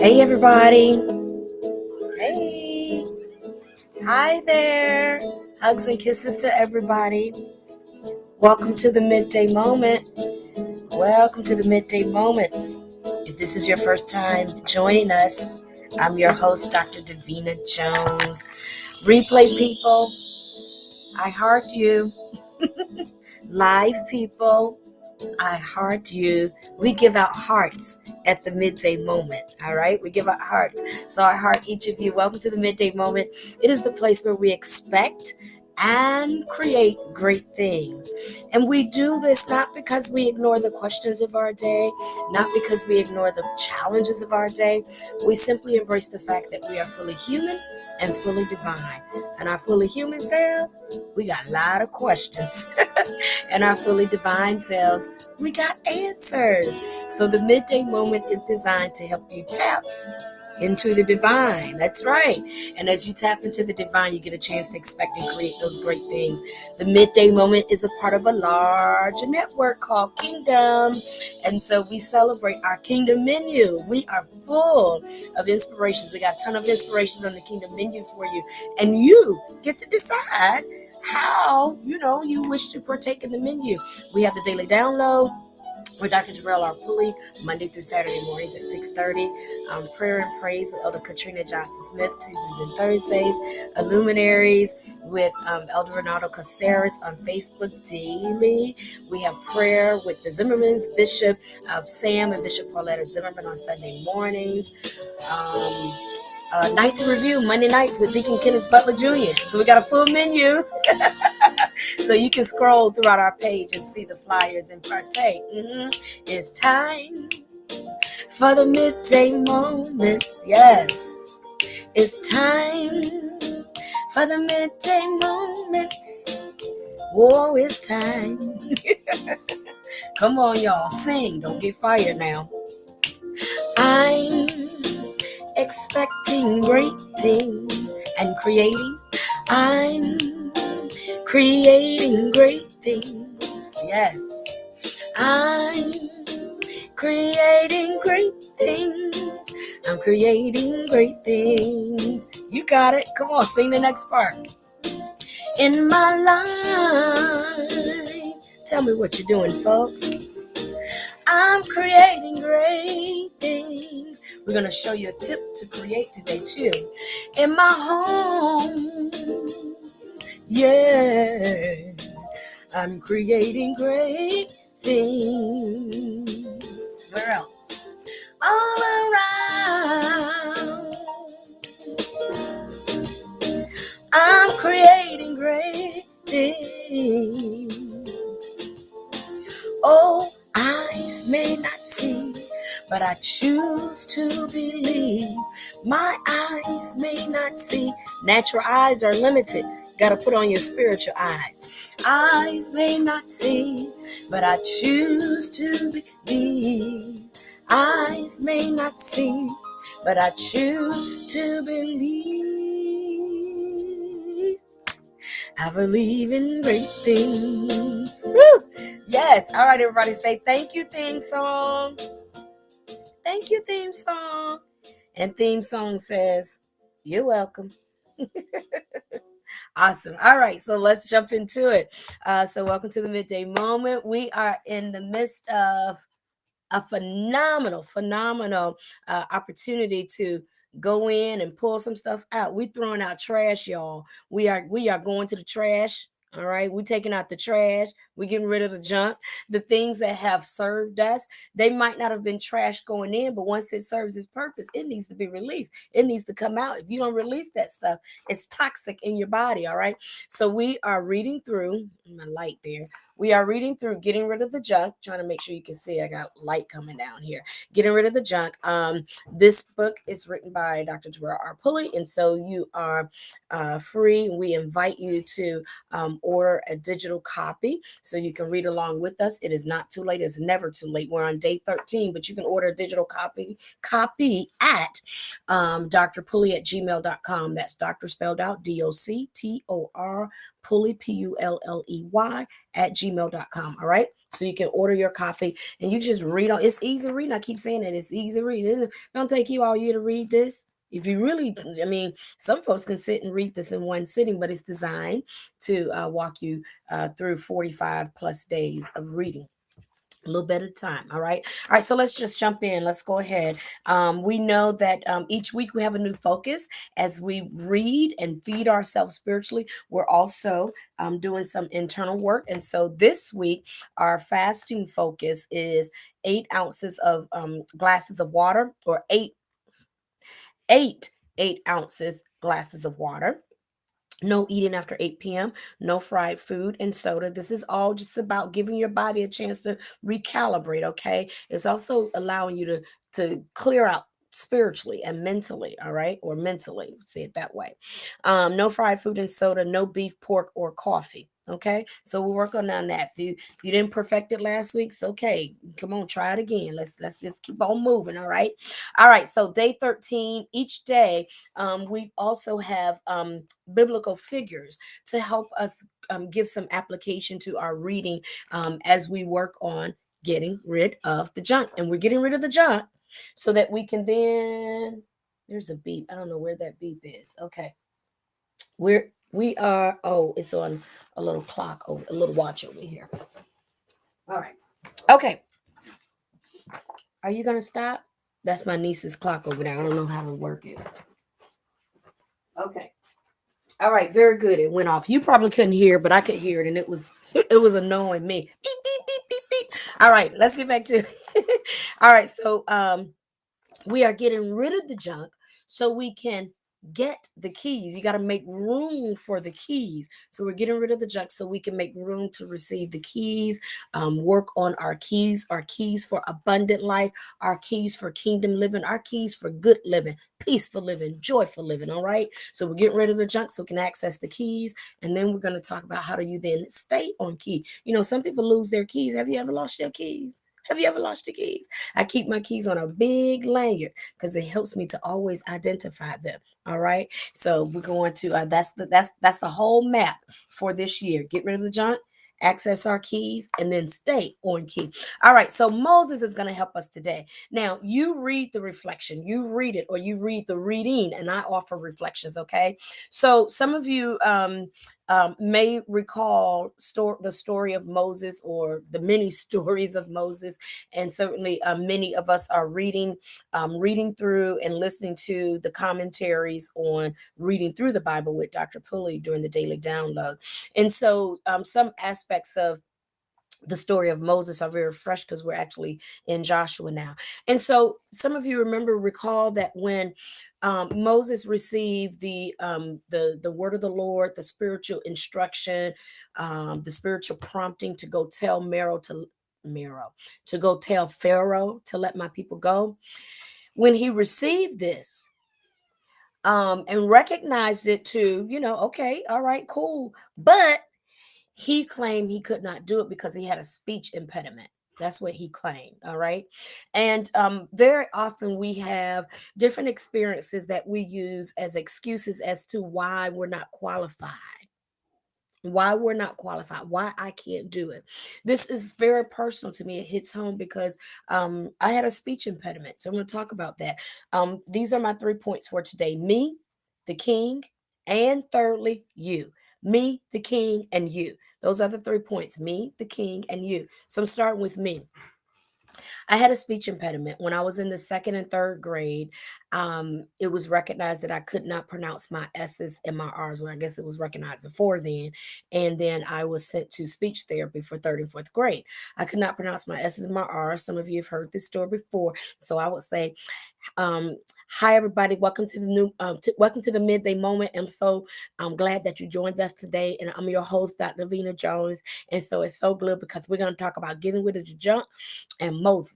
Hey everybody. Hey. Hi there. Hugs and kisses to everybody. Welcome to the Midday Moment. Welcome to the Midday Moment. If this is your first time joining us, I'm your host, Dr. Davina Jones. Replay people, I heart you. Live people, I heart you. We give out hearts at the Midday Moment. All right, we give out hearts. So I heart each of you. Welcome to the Midday Moment. It is the place where we expect and create great things. And we do this not because we ignore the questions of our day, not because we ignore the challenges of our day. We simply embrace the fact that we are fully human and fully divine. And our fully human selves, we got a lot of questions. And our fully divine selves, we got answers. So the Midday Moment is designed to help you tap into the divine. That's right. And as you tap into the divine, you get a chance to expect and create those great things. The Midday Moment is a part of a large network called Kingdom. And so we celebrate our Kingdom menu. We are full of inspirations. We got a ton of inspirations on the Kingdom menu for you. And you get to decide how, you wish to partake in the menu. We have the daily download with Dr. Pulley, Monday through Saturday mornings at 6:30. Prayer and Praise with Elder Katrina Johnson-Smith, Tuesdays and Thursdays. Illuminaries with Elder Renato Caceres on Facebook daily. We have prayer with the Zimmermans, Bishop Sam and Bishop Pauletta Zimmerman on Sunday mornings. Night to Review, Monday nights with Deacon Kenneth Butler Jr. So we got a full menu. So you can scroll throughout our page and see the flyers and partake. It's time for the Midday Moment. Yes, it's time for the Midday Moment. Whoa, it's time. Come on, y'all, sing. Don't get fired now. I'm expecting great things and creating. I'm creating great things. Yes, I'm creating great things. I'm creating great things. You got it. Come on, sing the next part. In my life, tell me what you're doing, folks. I'm creating great things. We're going to show you a tip to create today, too. In my home, yeah, I'm creating great things. Where else? All around, I'm creating great things. Oh, eyes may not see, but I choose to believe. My eyes may not see. Natural eyes are limited. Got to put on your spiritual eyes. Eyes may not see, but I choose to believe. Eyes may not see, but I choose to believe. I believe in great things. Woo! Yes. All right, everybody, say thank you, theme song. Thank you, theme song. And theme song says, you're welcome. Awesome. All right, so let's jump into it. So welcome to the Midday Moment. We are in the midst of a phenomenal opportunity to go in and pull some stuff out. We're throwing out trash, y'all. We are going to the trash. All right, we're taking out the trash. We're getting rid of the junk. The things that have served us, they might not have been trash going in, but once it serves its purpose, it needs to be released. It needs to come out. If you don't release that stuff, it's toxic in your body. All right, so we are reading through my light there. We are reading through Getting Rid of the Junk. Trying to make sure you can see. I got light coming down here. Getting Rid of the Junk. This book is written by Dr. Pulley, and so you are free. We invite you to order a digital copy so you can read along with us. It is not too late. It's never too late. We're on day 13, but you can order a digital copy at doctorpulley@gmail.com. That's doctor spelled out DOCTOR Pulley, PULLEY @gmail.com. All right. So you can order your copy and you just read on. It's easy reading. I keep saying it. It's easy reading. It don't take you all year to read this. If you really, I mean, some folks can sit and read this in one sitting, but it's designed to walk you through 45 plus days of reading. A little bit of time. All right, so let's just jump in. Let's go ahead. We know that each week we have a new focus as we read and feed ourselves spiritually. We're also doing some internal work, and so this week our fasting focus is 8 ounces of glasses of water, or eight 8 ounces glasses of water. No eating after 8 p.m., no fried food and soda. This is all just about giving your body a chance to recalibrate, okay? It's also allowing you to clear out spiritually and mentally, all right? Or mentally, say it that way. No fried food and soda, no beef, pork, or coffee. Okay, so we'll work on that. If you didn't perfect it last week, it's okay. Come on, try it again. Let's just keep on moving. All right. So day 13, each day, we also have biblical figures to help us give some application to our reading as we work on getting rid of the junk. And we're getting rid of the junk so that we can then, there's a beep. I don't know where that beep is. Okay. Oh, it's on a little clock, over a little watch over here. All right. Okay. Are you going to stop? That's my niece's clock over there. I don't know how to work it. Okay. All right, very good. It went off. You probably couldn't hear, but I could hear it, and it was it was annoying me. Beep beep beep beep beep. All right, let's get back to. All right, so we are getting rid of the junk so we can get the keys. You got to make room for the keys. So we're getting rid of the junk so we can make room to receive the keys, work on our keys for abundant life, our keys for kingdom living, our keys for good living, peaceful living, joyful living. All right. So we're getting rid of the junk so we can access the keys. And then we're going to talk about how do you then stay on key. You know, some people lose their keys. Have you ever lost your keys? Have you ever lost your keys? I keep my keys on a big lanyard because it helps me to always identify them. All right. So we're going to that's the whole map for this year. Get rid of the junk, access our keys, and then stay on key. All right. So Moses is going to help us today. Now you read the reflection, you read it, or you read the reading, and I offer reflections. Okay. So some of you may recall the story of Moses, or the many stories of Moses, and certainly many of us are reading through and listening to the commentaries on reading through the Bible with Dr. Pulley during the daily download. And so some aspects of the story of Moses are very fresh because we're actually in Joshua now. And so some of you recall that when Moses received the word of the Lord, the spiritual instruction, the spiritual prompting to go tell Mero to go tell Pharaoh to let my people go. When he received this and recognized it to, okay, all right, cool. But he claimed he could not do it because he had a speech impediment. That's what he claimed. All right. And very often we have different experiences that we use as excuses as to why we're not qualified. Why I can't do it. This is very personal to me. It hits home because I had a speech impediment. So I'm going to talk about that. These are my 3 points for today: me, the king, and thirdly, you. Me, the king, and you. Those are the 3 points: me, the king, and you. So I'm starting with me. I had a speech impediment when I was in the second and third grade. It was recognized that I could not pronounce my S's and my R's. Well, I guess it was recognized before then. And then I was sent to speech therapy for third and fourth grade. I could not pronounce my S's and my R's. Some of you have heard this story before. So I would say, hi everybody, welcome to welcome to the Midday Moment. And so I'm glad that you joined us today. And I'm your host, Dr. Davina Jones. And so it's so good because we're going to talk about getting rid of the junk and Moses.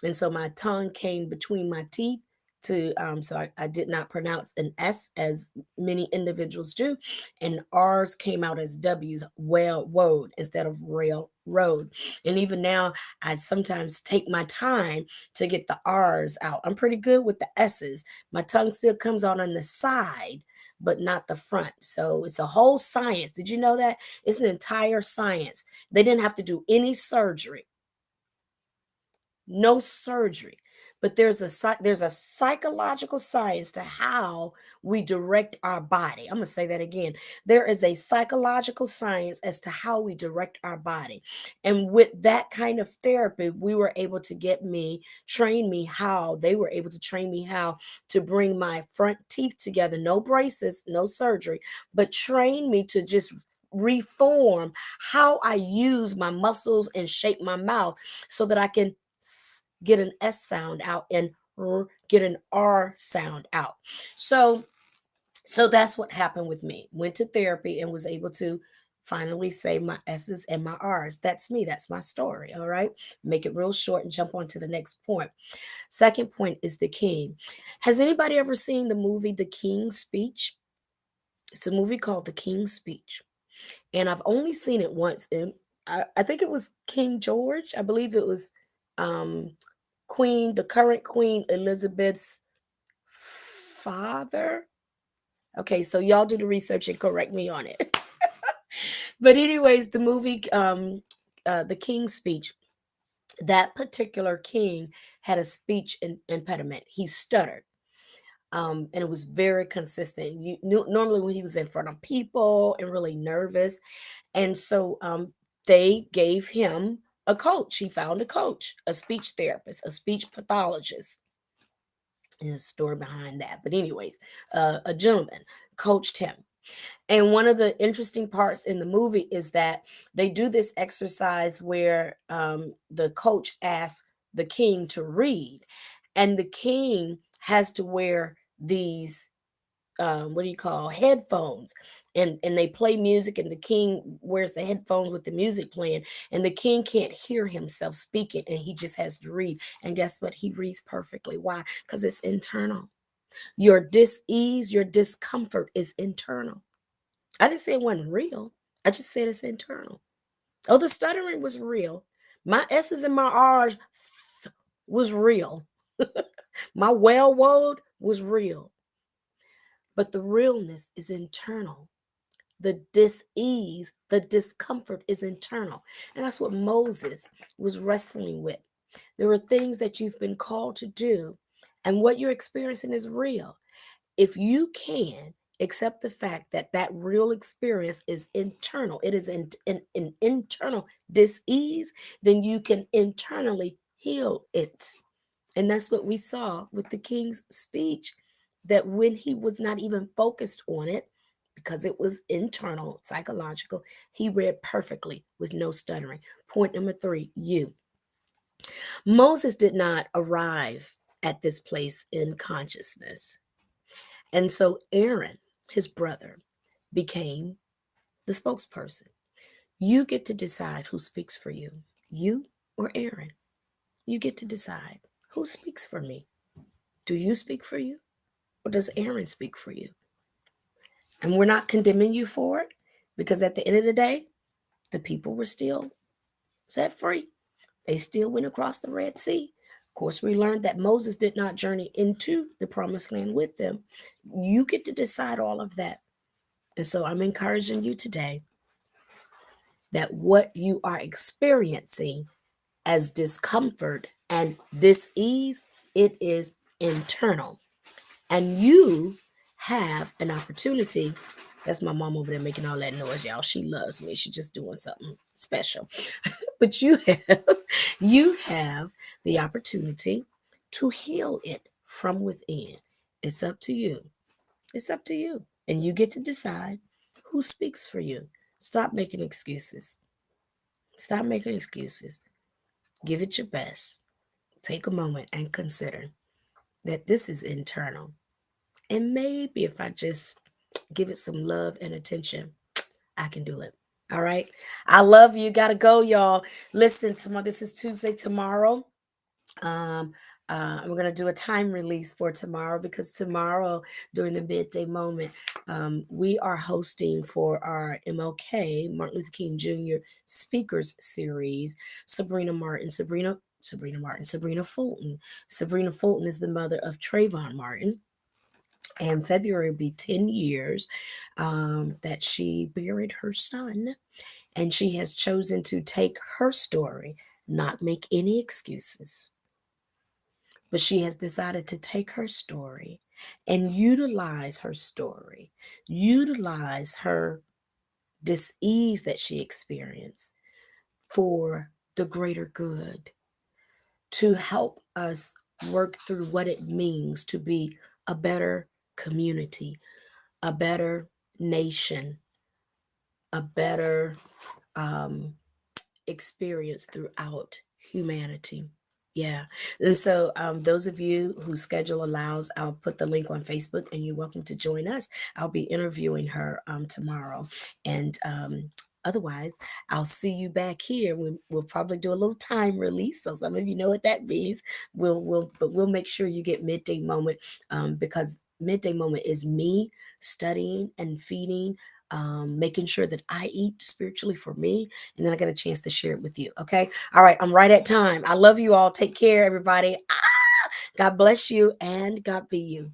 And so my tongue came between my teeth to so I did not pronounce an S as many individuals do, and R's came out as W's, railroad instead of railroad. And even now I sometimes take my time to get the R's out. I'm pretty good with the S's. My tongue still comes out on the side, but not the front. So it's a whole science. Did you know that? It's an entire science. They didn't have to do any surgery. No surgery. But there's a psychological science to how we direct our body. I'm going to say that again. There is a psychological science as to how we direct our body. And with that kind of therapy, we were able to train me how, they were able to train me how to bring my front teeth together. No braces, no surgery, but train me to just reform how I use my muscles and shape my mouth so that I can get an S sound out and get an R sound out. So that's what happened with me. Went to therapy and was able to finally say my S's and my R's. That's me. That's my story. All right. Make it real short and jump on to the next point. Second point is the king. Has anybody ever seen the movie The King's Speech? It's a movie called The King's Speech. And I've only seen it once. And I think it was King George. I believe it was um, the current Queen Elizabeth's father. Okay, so y'all do the research and correct me on it. But anyways, the movie, The King's Speech, that particular king had a speech impediment. He stuttered. And it was very consistent. Normally when he was in front of people and really nervous. And so they gave him a coach. He found a coach, a speech therapist, a speech pathologist. And a story behind that. But anyways, a gentleman coached him. And one of the interesting parts in the movie is that they do this exercise where the coach asks the king to read, and the king has to wear these what do you call headphones, and they play music, and the king wears the headphones with the music playing, and the king can't hear himself speaking, and he just has to read. And guess what? He reads perfectly. Why? Because it's internal. Your dis-ease, your discomfort is internal. I didn't say it wasn't real. I just said it's internal. Oh, the stuttering was real. My S's and my R's was real. My well word was real. But the realness is internal. The dis-ease, the discomfort is internal. And that's what Moses was wrestling with. There are things that you've been called to do, and what you're experiencing is real. If you can accept the fact that that real experience is internal, it is an internal dis-ease, then you can internally heal it. And that's what we saw with the king's speech, that when he was not even focused on it, because it was internal, psychological, he read perfectly with no stuttering. Point number 3, you. Moses did not arrive at this place in consciousness. And so Aaron, his brother, became the spokesperson. You get to decide who speaks for you, you or Aaron. You get to decide who speaks for me. Do you speak for you, or does Aaron speak for you? And we're not condemning you for it, because at the end of the day, the people were still set free. They still went across the Red Sea. Of course, we learned that Moses did not journey into the promised land with them. You get to decide all of that. And so I'm encouraging you today that what you are experiencing as discomfort and dis-ease, it is internal. And you have an opportunity. That's my mom over there making all that noise, y'all. She loves me. She's just doing something special. But you have the opportunity to heal it from within. It's up to you. It's up to you. And you get to decide who speaks for you. Stop making excuses. Stop making excuses. Give it your best. Take a moment and consider that this is internal. And maybe if I just give it some love and attention, I can do it. All right. I love you. Gotta go, y'all. Listen, tomorrow, this is Tuesday. Tomorrow, um, we're gonna do a time release for tomorrow, because tomorrow during the midday moment, we are hosting for our MLK Martin Luther King Jr. Speakers Series. Sabrina Fulton. Sabrina Fulton is the mother of Trayvon Martin. And February will be 10 years that she buried her son. And she has chosen to take her story, not make any excuses, but she has decided to take her story and utilize her story, utilize her dis-ease that she experienced for the greater good, to help us work through what it means to be a better community, a better nation, a better um, experience throughout humanity. Yeah. And so, those of you whose schedule allows, I'll put the link on Facebook and you're welcome to join us. I'll be interviewing her tomorrow. And otherwise, I'll see you back here. We'll probably do a little time release. So some of you know what that means. But we'll make sure you get Midday Moment because Midday Moment is me studying and feeding, making sure that I eat spiritually for me, and then I get a chance to share it with you. Okay. All right. I'm right at time. I love you all. Take care, everybody. God bless you and God be you.